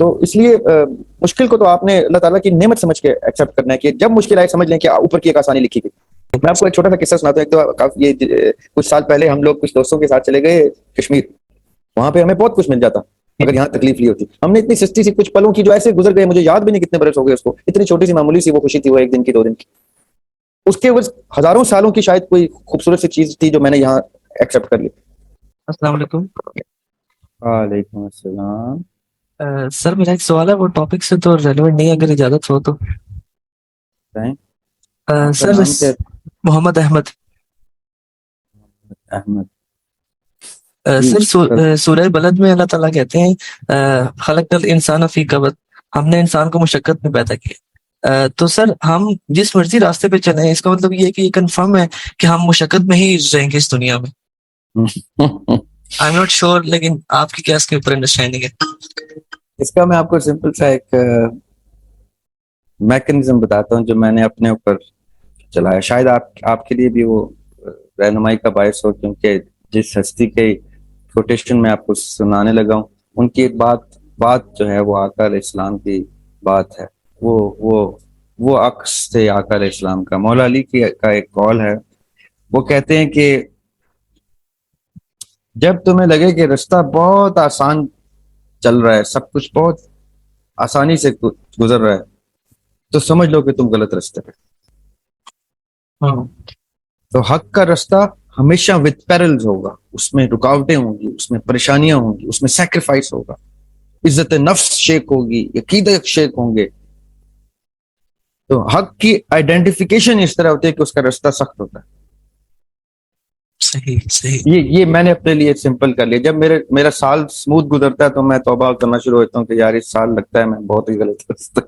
تو اس لیے مشکل کو تو آپ نے اللہ تعالیٰ کی نعمت سمجھ کے ایکسیپٹ کرنا ہے کہ جب مشکل آئے سمجھ لیں کہ اوپر کی ایک آسانی لکھی گئی. میں آپ کو ایک چھوٹا سا قصہ سناتا ہوں. ایک تو یہ کچھ سال پہلے ہم لوگ کچھ دوستوں کے ساتھ چلے گئے کشمیر. وہاں پہ ہمیں بہت کچھ مل جاتا اگر یہاں تکلیف لی ہوتی. ہم نے اتنی سستی سی کچھ پلوں کی جو ایسے گزر گئے, مجھے یاد بھی نہیں کتنے برس ہو گئے اس کو, اتنی چھوٹی سی معمولی سی وہ خوشی تھی, وہ ایک دن کی 2 دن کی. اس کے عوض ہزاروں سالوں کی شاید کوئی خوبصورت سی چیز تھی جو میں نے یہاں ایکسیپٹ کر لی. السلام علیکم. وعلیکم السلام. سر میرا ایک سوال ہے, وہ ٹاپک سے تو ریلیونٹ نہیں ہے, اگر اجازت ہو تو. سر محمد احمد. احمد سر سورہ بلد میں اللہ تعالیٰ کہتے ہیں خلق الانسان فی کبد, ہم نے انسان کو مشقت میں پیدا کیا. تو سر ہم جس مرضی راستے پہ چلیں, اس کا مطلب یہ ہے کہ یہ کنفرم ہے کہ ہم مشقت میں ہی رہیں گے اس دنیا میں. آئی ایم ناٹ شیور, لیکن آپ کی کیا اس کے اوپر انڈرسٹینڈنگ ہے؟ اس کا میں آپ کو سمپل سا ایک میکنزم بتاتا ہوں جو میں نے اپنے اوپر چلایا. شاید آپ کے لیے بھی وہ رہنمائی کا باعث ہو, کیونکہ جس ہستی کے کوٹیشن میں آپ کو سنانے لگا ہوں ان کی ایک بات جو ہے وہ آقا علیہ السلام کی بات ہے. وہ عکس تھے آقا علیہ السلام کا. مولا علی کا ایک قول ہے, وہ کہتے ہیں کہ جب تمہیں لگے کہ رستہ بہت آسان چل رہا ہے, سب کچھ بہت آسانی سے گزر رہا ہے, تو سمجھ لو کہ تم غلط رستے پہ. تو حق کا رستہ ہمیشہ وتھ پیرلز ہوگا, اس میں رکاوٹیں ہوں گی, اس میں پریشانیاں ہوں گی, اس میں سیکریفائس ہوگا, عزت نفس شیک ہوگی, عقیدت شیک ہوں گے. تو حق کی آئیڈینٹیفیکیشن اس طرح ہوتی ہے کہ اس کا رستہ سخت ہوتا ہے. صحیح. یہ میں نے اپنے لیے سمپل کر لیا. جب میرا سال سموتھ گزرتا ہے تو میں توبہ کرنا شروع ہوتا ہوں کہ یار اس سال لگتا ہے میں بہت ہی غلط رستہ.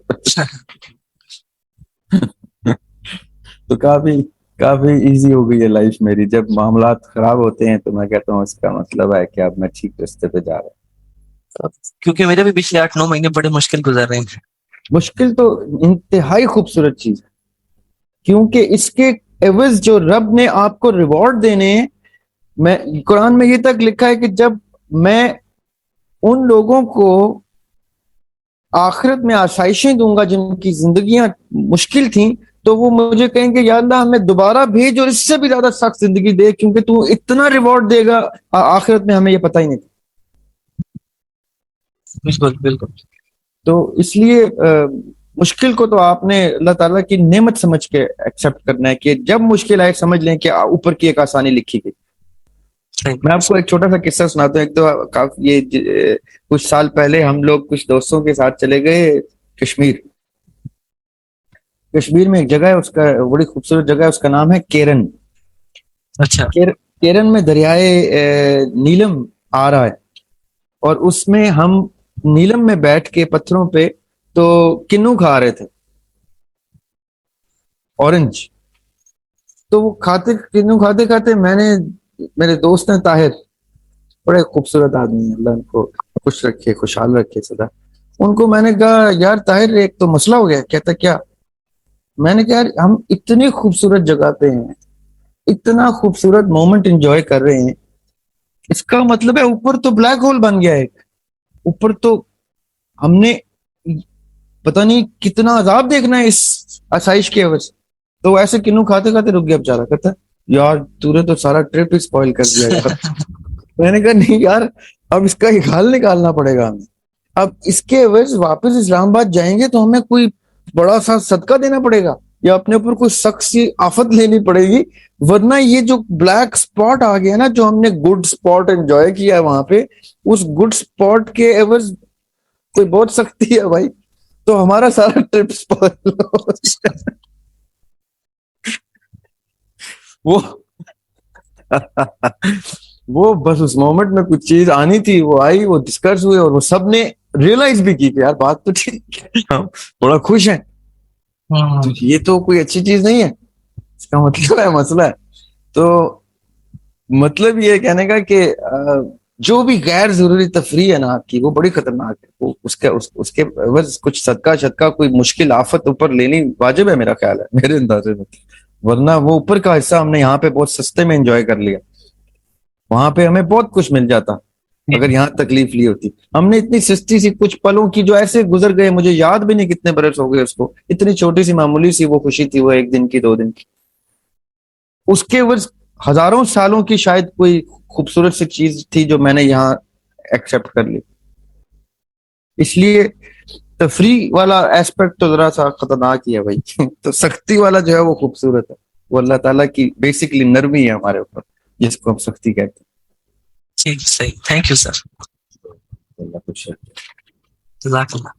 تو کافی ایزی ہو گئی ہے لائف میری. جب معاملات خراب ہوتے ہیں تو میں کہتا ہوں اس کا مطلب ہے کہ اب میں ٹھیک رستے پہ جا رہا ہوں. کیونکہ میرے بھی پچھلے 8-9 مہینے بڑے مشکل گزر رہے ہیں. مشکل تو انتہائی خوبصورت چیز ہے, کیونکہ اس کے عوض جو رب نے آپ کو ریوارڈ دینے ہیں, میں قرآن میں یہ تک لکھا ہے کہ جب میں ان لوگوں کو آخرت میں آسائشیں دوں گا جن کی زندگیاں مشکل تھیں, تو وہ مجھے کہیں گے یا اللہ ہمیں دوبارہ بھیج اور اس سے بھی زیادہ سخت زندگی دے, کیونکہ تو اتنا ریوارڈ دے گا آخرت میں ہمیں یہ پتہ ہی نہیں. بالکل. تو اس لیے مشکل کو تو آپ نے اللہ تعالیٰ کی نعمت سمجھ کے ایکسیپٹ کرنا ہے کہ جب مشکل آئے سمجھ لیں کہ اوپر کی ایک آسانی لکھی گئی. میں آپ کو ایک چھوٹا سا قصہ سناتا ہوں. ایک تو یہ کچھ سال پہلے ہم لوگ کچھ دوستوں کے ساتھ چلے گئے کشمیر. کشمیر میں ایک جگہ ہے, اس کا بڑی خوبصورت جگہ ہے, اس کا نام ہے کیرن. اچھا. کیرن میں دریائے نیلم آ رہا ہے, اور اس میں ہم نیلم میں بیٹھ کے پتھروں پہ تو کنو کھا رہے تھے, اورنج. تو وہ کنو کھاتے میں نے, میرے دوست ہیں طاہر, بڑے خوبصورت آدمی ہیں, اللہ ان کو خوش رکھے, خوشحال رکھے سدا. ان کو میں نے کہا یار طاہر ایک تو مسئلہ ہو گیا. کہتا کیا؟ میں نے کہا یار ہم اتنی خوبصورت جگہ پہ ہیں, اتنا خوبصورت مومنٹ انجوائے کر رہے ہیں, اس کا مطلب ہے اوپر تو بلیک ہول بن گیا ہے. اوپر تو ہم نے پتہ نہیں کتنا عذاب دیکھنا ہے اس آسائش کی عوض. تو ایسے کنو کھاتے رک گیا بیچارہ. کہتا یار تو نے تو سارا ٹرپ اسپوائل کر دیا یار. میں نے کہا نہیں یار, اب اس کا ایک حل نکالنا پڑے گا ہمیں. اب اس کے عوض واپس اسلام آباد جائیں گے تو ہمیں کوئی بڑا سا صدقہ دینا پڑے گا, یا اپنے اوپر کوئی سخت سی آفت لینی پڑے گی, ورنہ یہ جو بلیک سپاٹ آ گیا نا, جو ہم نے گڈ سپاٹ انجوائے کیا ہے وہاں پہ, اس گڈ سپاٹ کے عوض کوئی بہت سختی ہے بھائی, تو ہمارا سارا ٹرپ سپوائل ہو جائے. وہ بس اس مومنٹ میں کچھ چیز آنی تھی, وہ آئی, وہ ڈسکس ہوئے, اور وہ سب نے ریئلائز بھی کی کہ یار بات تو ٹھیک ہے, ہم بڑا خوش ہیں. یہ تو کوئی اچھی چیز نہیں ہے, اس کا مطلب ہے مسئلہ ہے. تو مطلب یہ کہنے کا کہ جو بھی غیر ضروری تفریح ہے نا آپ کی, وہ بڑی خطرناک ہے. وہ اس کے بس کچھ صدقہ کوئی مشکل آفت اوپر لینی واجب ہے میرا خیال ہے, میرے اندازے میں. ورنہ وہ اوپر کا حصہ ہم نے یہاں پہ بہت سستے میں انجوائے کر لیا, وہاں پہ ہمیں بہت کچھ مل جاتا. اگر یہاں تکلیف لی ہوتی. ہم نے اتنی سستی سی کچھ پلوں کی جو ایسے گزر گئے, مجھے یاد بھی نہیں کتنے برس ہو گئے اس کو, اتنی چھوٹی سی معمولی سی وہ خوشی تھی, وہ 1 دن کی 2 دن کی, اس کے عوض ہزاروں سالوں کی شاید کوئی خوبصورت سی چیز تھی جو میں نے یہاں ایکسپٹ کر لی. اس لیے تفریح والا ایسپیکٹ تو ذرا سا خطرناک ہی ہے بھائی. تو سختی والا جو ہے وہ خوبصورت ہے, وہ اللہ تعالیٰ کی بیسکلی نرمی ہے ہمارے اوپر, جس کو ہم سختی کہتے ہیں. ٹھیک صحیح, تھینک یو سر, اللہ کچھ جزاک اللہ.